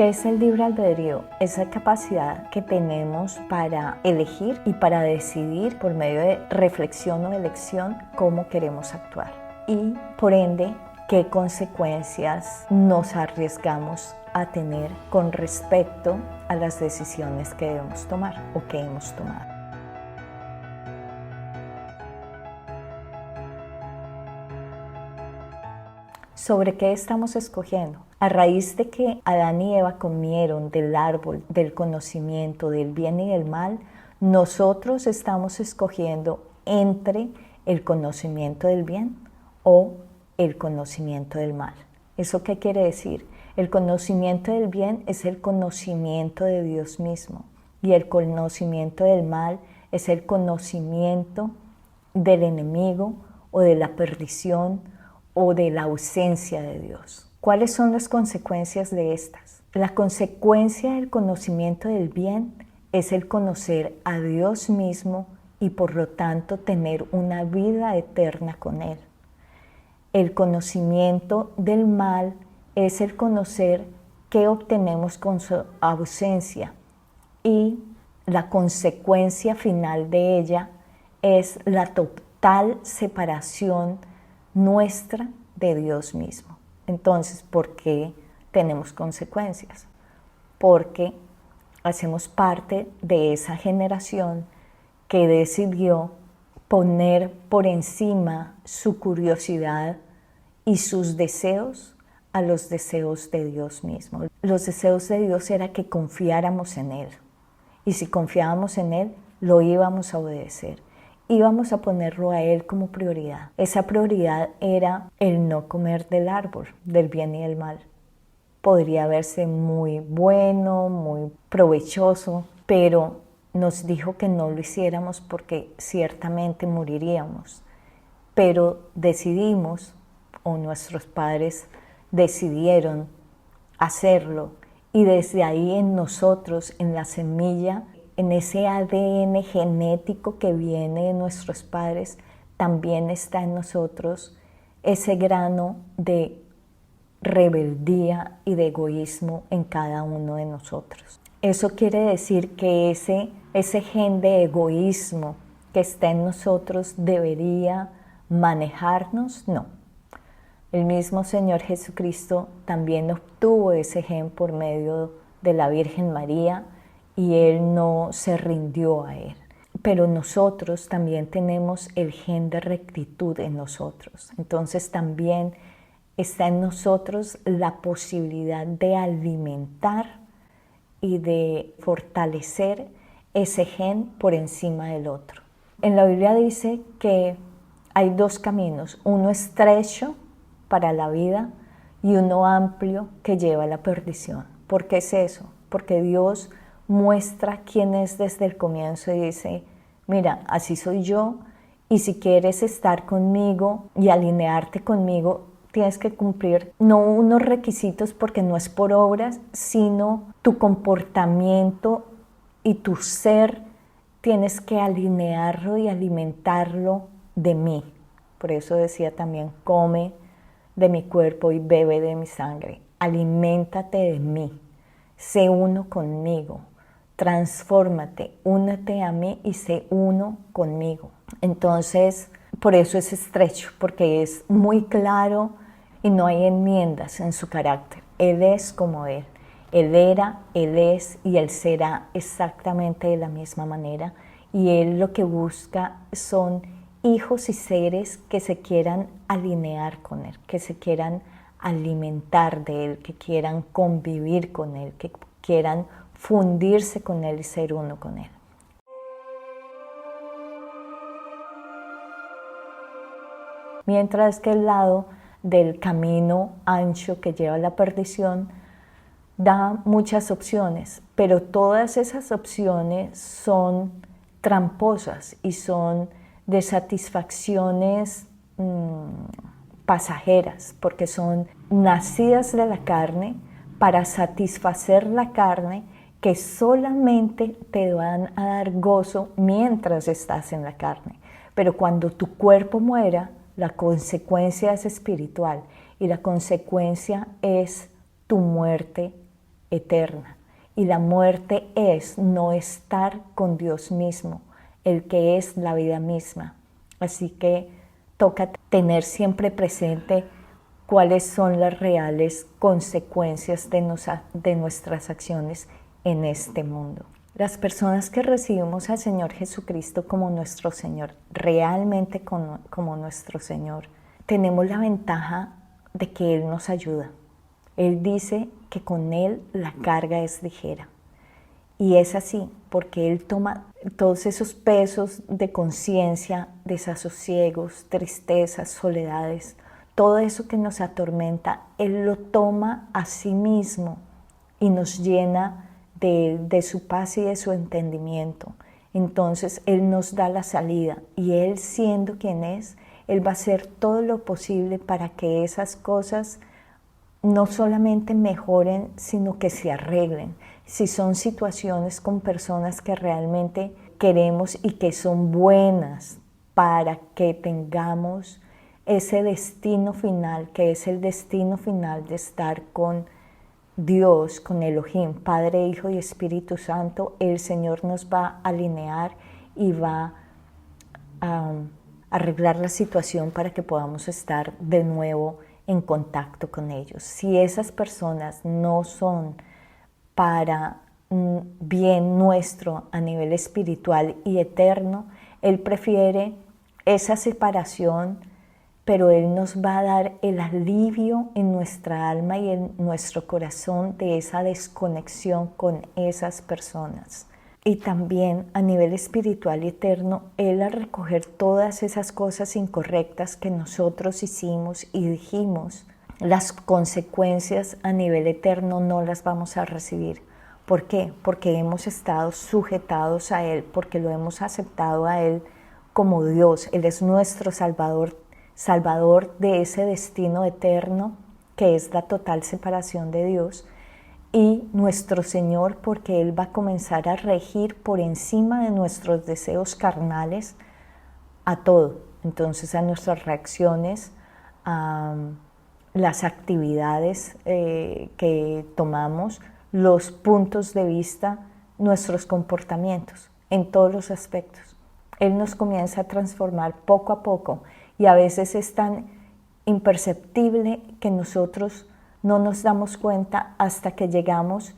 ¿Qué es el libre albedrío? Esa capacidad que tenemos para elegir y para decidir por medio de reflexión o elección cómo queremos actuar. Y por ende, qué consecuencias nos arriesgamos a tener con respecto a las decisiones que debemos tomar o que hemos tomado. ¿Sobre qué estamos escogiendo? A raíz de que Adán y Eva comieron del árbol del conocimiento del bien y del mal, nosotros estamos escogiendo entre el conocimiento del bien o el conocimiento del mal. ¿Eso qué quiere decir? El conocimiento del bien es el conocimiento de Dios mismo y el conocimiento del mal es el conocimiento del enemigo o de la perdición o de la ausencia de Dios. ¿Cuáles son las consecuencias de estas? La consecuencia del conocimiento del bien es el conocer a Dios mismo y por lo tanto tener una vida eterna con Él. El conocimiento del mal es el conocer qué obtenemos con su ausencia y la consecuencia final de ella es la total separación nuestra de Dios mismo. Entonces, ¿por qué tenemos consecuencias? Porque hacemos parte de esa generación que decidió poner por encima su curiosidad y sus deseos a los deseos de Dios mismo. Los deseos de Dios era que confiáramos en Él. Y si confiábamos en Él, lo íbamos a obedecer. Íbamos a ponerlo a Él como prioridad. Esa prioridad era el no comer del árbol, del bien y del mal. Podría verse muy bueno, muy provechoso, pero nos dijo que no lo hiciéramos porque ciertamente moriríamos. Pero decidimos, o nuestros padres decidieron hacerlo, y desde ahí en nosotros, en la semilla, en ese ADN genético que viene de nuestros padres, también está en nosotros ese grano de rebeldía y de egoísmo en cada uno de nosotros. Eso quiere decir que ese gen de egoísmo que está en nosotros debería manejarnos, no. El mismo Señor Jesucristo también obtuvo ese gen por medio de la Virgen María, y Él no se rindió a Él. Pero nosotros también tenemos el gen de rectitud en nosotros. Entonces también está en nosotros la posibilidad de alimentar y de fortalecer ese gen por encima del otro. En la Biblia dice que hay dos caminos, uno estrecho para la vida y uno amplio que lleva a la perdición. ¿Por qué es eso? Porque Dios muestra quién es desde el comienzo y dice, mira, así soy yo, y si quieres estar conmigo y alinearte conmigo, tienes que cumplir no unos requisitos porque no es por obras, sino tu comportamiento y tu ser tienes que alinearlo y alimentarlo de mí. Por eso decía también, come de mi cuerpo y bebe de mi sangre. Aliméntate de mí, sé uno conmigo. Transfórmate, únete a mí y sé uno conmigo. Entonces, por eso es estrecho, porque es muy claro y no hay enmiendas en su carácter. Él es como Él. Él era, Él es y Él será exactamente de la misma manera. Y Él lo que busca son hijos y seres que se quieran alinear con Él, que se quieran alimentar de Él, que quieran convivir con Él, que quieran fundirse con Él y ser uno con Él. Mientras que el lado del camino ancho que lleva a la perdición da muchas opciones, pero todas esas opciones son tramposas y son de satisfacciones pasajeras, porque son nacidas de la carne para satisfacer la carne, que solamente te van a dar gozo mientras estás en la carne. Pero cuando tu cuerpo muera, la consecuencia es espiritual y la consecuencia es tu muerte eterna. Y la muerte es no estar con Dios mismo, el que es la vida misma. Así que toca tener siempre presente cuáles son las reales consecuencias de nuestras acciones en este mundo. Las personas que recibimos al Señor Jesucristo como nuestro Señor, realmente como nuestro Señor, tenemos la ventaja de que Él nos ayuda. Él dice que con Él la carga es ligera. Y es así, porque Él toma todos esos pesos de conciencia, desasosiegos, tristezas, soledades, todo eso que nos atormenta, Él lo toma a sí mismo y nos llena de su paz y de su entendimiento. Entonces Él nos da la salida y Él, siendo quien es, Él va a hacer todo lo posible para que esas cosas no solamente mejoren, sino que se arreglen. Si son situaciones con personas que realmente queremos y que son buenas para que tengamos ese destino final, que es el destino final de estar con Dios, con Elohim, Padre, Hijo y Espíritu Santo, el Señor nos va a alinear y va a arreglar la situación para que podamos estar de nuevo en contacto con ellos. Si esas personas no son para bien nuestro a nivel espiritual y eterno, Él prefiere esa separación, pero Él nos va a dar el alivio en nuestra alma y en nuestro corazón de esa desconexión con esas personas. Y también a nivel espiritual y eterno, Él al recoger todas esas cosas incorrectas que nosotros hicimos y dijimos, las consecuencias a nivel eterno no las vamos a recibir. ¿Por qué? Porque hemos estado sujetados a Él, porque lo hemos aceptado a Él como Dios. Él es nuestro Salvador de ese destino eterno que es la total separación de Dios, y nuestro Señor, porque Él va a comenzar a regir por encima de nuestros deseos carnales a todo. Entonces a nuestras reacciones, a las actividades que tomamos, los puntos de vista, nuestros comportamientos, en todos los aspectos. Él nos comienza a transformar poco a poco y a veces es tan imperceptible que nosotros no nos damos cuenta hasta que llegamos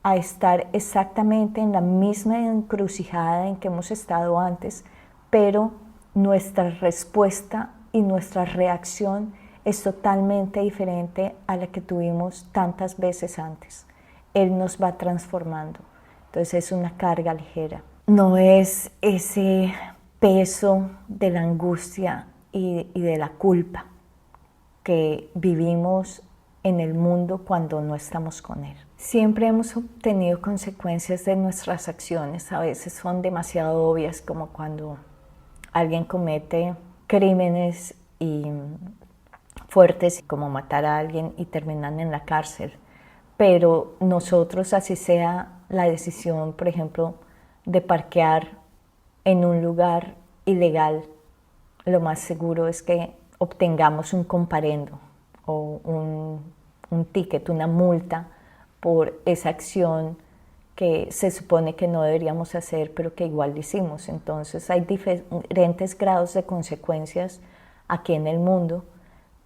a estar exactamente en la misma encrucijada en que hemos estado antes, pero nuestra respuesta y nuestra reacción es totalmente diferente a la que tuvimos tantas veces antes. Él nos va transformando. Entonces es una carga ligera. No es ese peso de la angustia y de la culpa que vivimos en el mundo cuando no estamos con Él. Siempre hemos obtenido consecuencias de nuestras acciones. A veces son demasiado obvias, como cuando alguien comete crímenes fuertes, como matar a alguien y terminan en la cárcel. Pero nosotros, así sea la decisión, por ejemplo, de parquear en un lugar ilegal, lo más seguro es que obtengamos un comparendo o un ticket, una multa por esa acción que se supone que no deberíamos hacer, pero que igual lo hicimos. Entonces hay diferentes grados de consecuencias aquí en el mundo,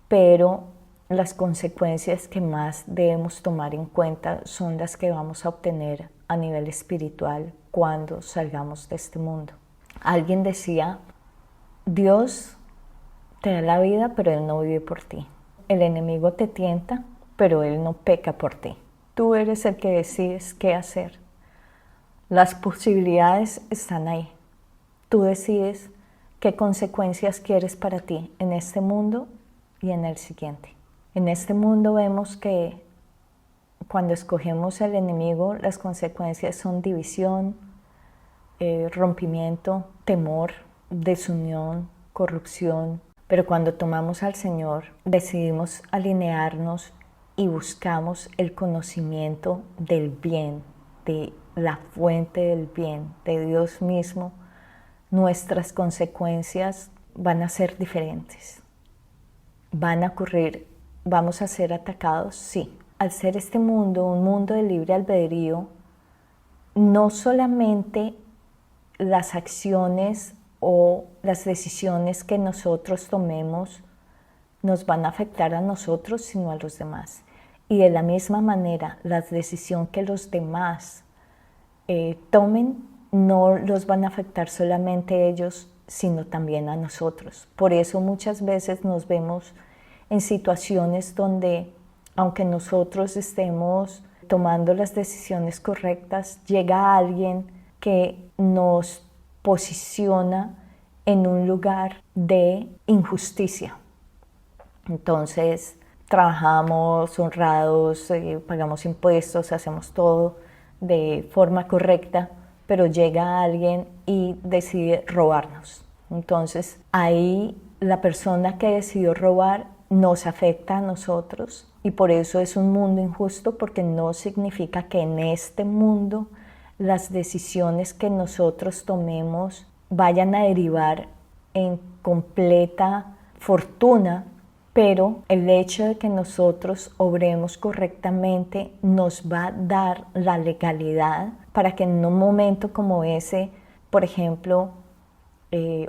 pero las consecuencias que más debemos tomar en cuenta son las que vamos a obtener a nivel espiritual cuando salgamos de este mundo. Alguien decía, Dios te da la vida, pero Él no vive por ti. El enemigo te tienta, pero Él no peca por ti. Tú eres el que decides qué hacer. Las posibilidades están ahí. Tú decides qué consecuencias quieres para ti en este mundo y en el siguiente. En este mundo vemos que cuando escogemos al enemigo, las consecuencias son división, rompimiento, temor, desunión, corrupción. Pero cuando tomamos al Señor, decidimos alinearnos y buscamos el conocimiento del bien, de la fuente del bien, de Dios mismo, nuestras consecuencias van a ser diferentes. Van a ocurrir, vamos a ser atacados, sí. al ser este mundo un mundo de libre albedrío, no solamente las acciones o las decisiones que nosotros tomemos nos van a afectar a nosotros, sino a los demás. Y de la misma manera, las decisiones que los demás tomen no los van a afectar solamente a ellos, sino también a nosotros. Por eso muchas veces nos vemos en situaciones donde, aunque nosotros estemos tomando las decisiones correctas, llega alguien que nos posiciona en un lugar de injusticia. Entonces, trabajamos honrados, pagamos impuestos, hacemos todo de forma correcta, pero llega alguien y decide robarnos. Entonces, ahí la persona que decidió robar nos afecta a nosotros y por eso es un mundo injusto, porque no significa que en este mundo las decisiones que nosotros tomemos vayan a derivar en completa fortuna, pero el hecho de que nosotros obremos correctamente nos va a dar la legalidad para que en un momento como ese, por ejemplo,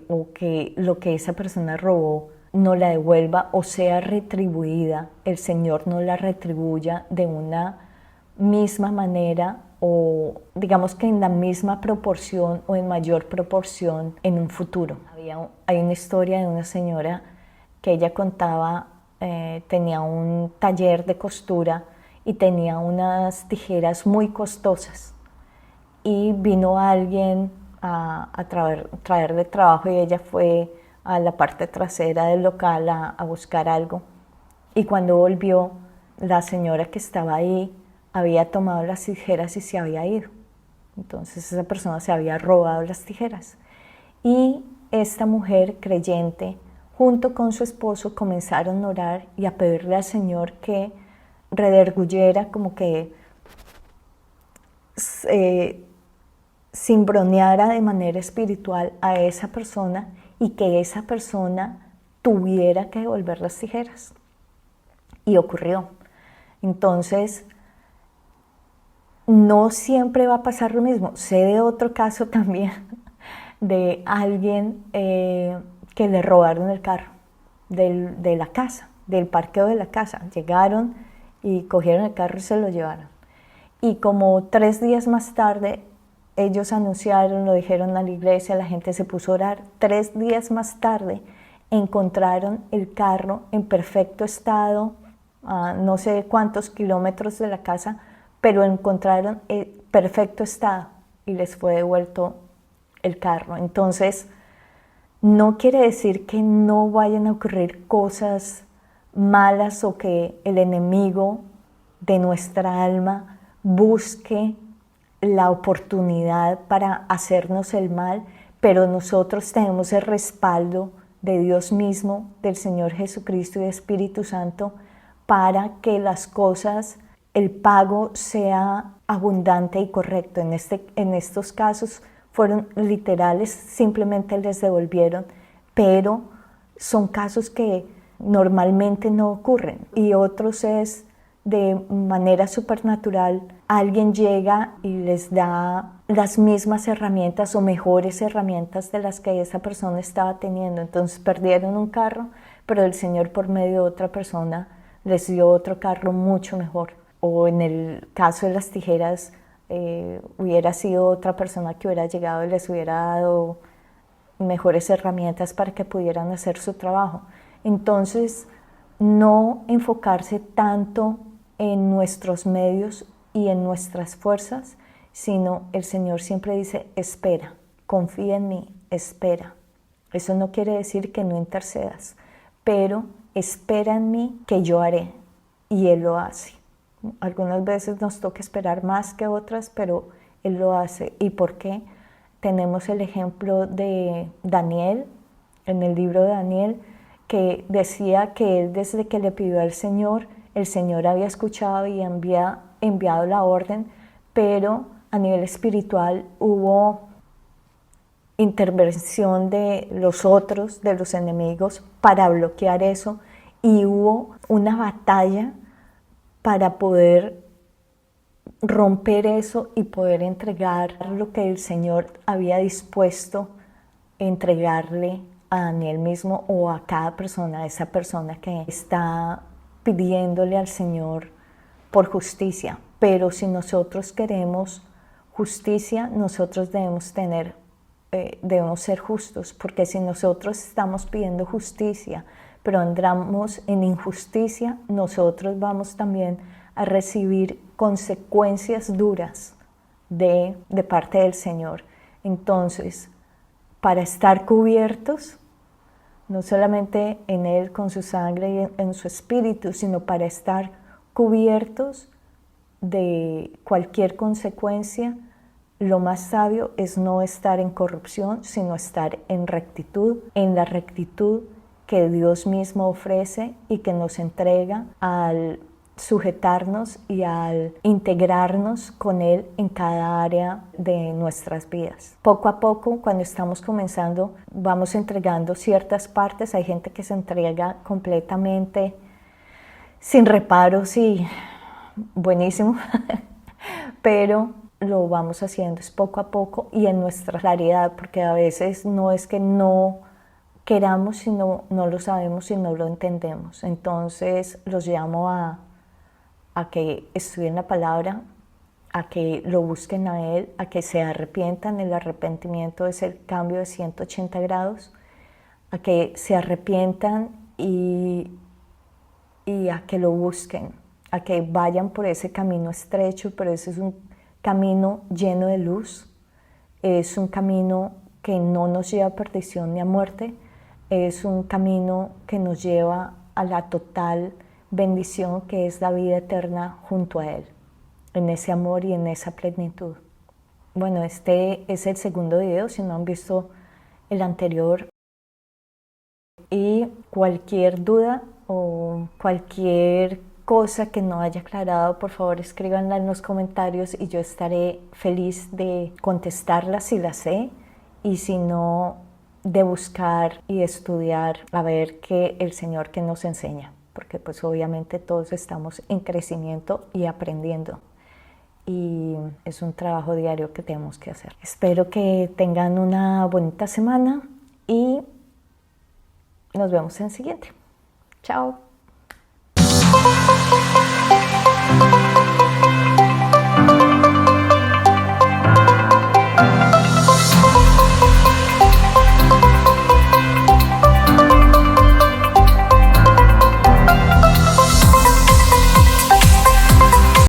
o que lo que esa persona robó no la devuelva o sea retribuida, el Señor no la retribuya de una misma manera o digamos que en la misma proporción o en mayor proporción en un futuro. Hay una historia de una señora que ella contaba, tenía un taller de costura y tenía unas tijeras muy costosas y vino alguien a traerle trabajo y ella fue a la parte trasera del local a buscar algo y cuando volvió la señora que estaba ahí había tomado las tijeras y se había ido. Entonces esa persona se había robado las tijeras y esta mujer creyente junto con su esposo comenzaron a orar y a pedirle al Señor que redarguyera, como que cimbroneara de manera espiritual a esa persona y que esa persona tuviera que devolver las tijeras. Y ocurrió. Entonces, no siempre va a pasar lo mismo. Sé de otro caso también de alguien que le robaron el carro de la casa, del parqueo de la casa. Llegaron y cogieron el carro y se lo llevaron. Y como 3 días más tarde, ellos anunciaron, lo dijeron a la iglesia, la gente se puso a orar. 3 días más tarde encontraron el carro en perfecto estado, no sé cuántos kilómetros de la casa, pero encontraron el perfecto estado y les fue devuelto el carro. Entonces, no quiere decir que no vayan a ocurrir cosas malas o que el enemigo de nuestra alma busque la oportunidad para hacernos el mal, pero nosotros tenemos el respaldo de Dios mismo, del Señor Jesucristo y del Espíritu Santo para que las cosas, el pago sea abundante y correcto. En estos casos fueron literales, simplemente les devolvieron, pero son casos que normalmente no ocurren. Y otros es de manera supernatural, alguien llega y les da las mismas herramientas o mejores herramientas de las que esa persona estaba teniendo. Entonces perdieron un carro, pero el Señor por medio de otra persona les dio otro carro mucho mejor. O en el caso de las tijeras, hubiera sido otra persona que hubiera llegado y les hubiera dado mejores herramientas para que pudieran hacer su trabajo. Entonces, no enfocarse tanto en nuestros medios y en nuestras fuerzas, sino el Señor siempre dice, espera, confía en mí, espera. Eso no quiere decir que no intercedas, pero espera en mí que yo haré, y Él lo hace. Algunas veces nos toca esperar más que otras, pero Él lo hace. ¿Y por qué? Tenemos el ejemplo de Daniel, en el libro de Daniel, que decía que él desde que le pidió al Señor, el Señor había escuchado y enviado la orden, pero a nivel espiritual hubo intervención de los otros, de los enemigos, para bloquear eso, y hubo una batalla para poder romper eso y poder entregar lo que el Señor había dispuesto entregarle a Daniel mismo o a cada persona, a esa persona que está pidiéndole al Señor por justicia. Pero si nosotros queremos justicia, nosotros debemos ser justos, porque si nosotros estamos pidiendo justicia, pero andamos en injusticia, nosotros vamos también a recibir consecuencias duras de parte del Señor. Entonces, para estar cubiertos, no solamente en Él con su sangre y en su espíritu, sino para estar cubiertos de cualquier consecuencia, lo más sabio es no estar en corrupción, sino estar en rectitud, en la rectitud que Dios mismo ofrece y que nos entrega al sujetarnos y al integrarnos con Él en cada área de nuestras vidas. Poco a poco, cuando estamos comenzando, vamos entregando ciertas partes. Hay gente que se entrega completamente sin reparos y buenísimo, pero lo vamos haciendo es poco a poco y en nuestra claridad, porque a veces no es que no queramos, sino no lo sabemos y no lo entendemos. Entonces los llamo a que estudien la palabra, a que lo busquen a Él, a que se arrepientan. El arrepentimiento es el cambio de 180 grados, a que se arrepientan y a que lo busquen, a que vayan por ese camino estrecho, pero ese es un camino lleno de luz, es un camino que no nos lleva a perdición ni a muerte, es un camino que nos lleva a la total bendición que es la vida eterna junto a Él, en ese amor y en esa plenitud. Bueno, este es el segundo video, si no han visto el anterior. Y cualquier duda o cualquier cosa que no haya aclarado, por favor escríbanla en los comentarios y yo estaré feliz de contestarla si la sé, y si no, de buscar y estudiar a ver qué el Señor que nos enseña, porque pues obviamente todos estamos en crecimiento y aprendiendo y es un trabajo diario que tenemos que hacer. Espero que tengan una bonita semana y nos vemos en el siguiente. Chao.